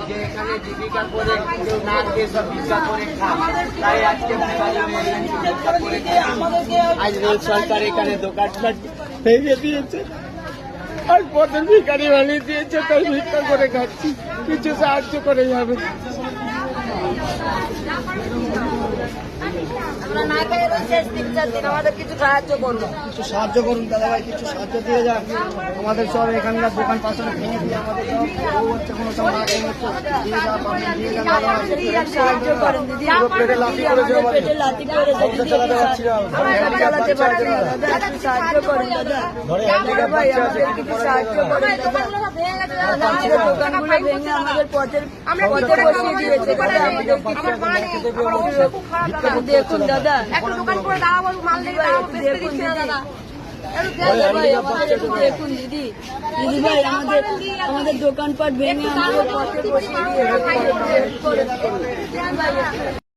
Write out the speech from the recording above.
যে এখানে জীবিকা করে কেউ না খেয়ে সব ভিক্ষা করে খায়, তাই আজকে ভিক্ষা করে আজ রেল সরকার এখানে দোকানপাট ভেঙে দিয়েছে আর পথের ভিখারি বানিয়ে দিয়েছে, তাই ভিক্ষা করে খাচ্ছি, কিছু সাহায্য করে যাবে। আমরা না খেয়ে শেষ 3-4 দিন, আমাদের কিছু সাহায্য করুন, কিছু সাহায্য করুন দাদা ভাই, কিছু সাহায্য দিয়ে যান। আমাদের সব এখানকার দোকান পাশে ভেঙে দিয়ে আমাদের সব বউ হচ্ছে, কোনো সব না খেয়ে হচ্ছে, দিয়ে যান, দিয়ে যান দাদা ভাই। সাহায্য করেন দিদি, পেটে লাথি করেছে, পেটে লাথি করেছে দিদি, চালাতে পারছি না, চালাতে পারছি না দাদা, একটু সাহায্য করেন দাদা, ভাই আমাদের কিছু সাহায্য করেন দাদা। আমাদের দোকানগুলো ভেঙে আমাদের পথে বসিয়ে দিয়েছে দাদা, আমাদের দেখুন দাদা, দেখুন দিদি, দিদি ভাই আমাদের দোকানপাট ভেঙে আমাদের পথে বসিয়ে দিয়েছে।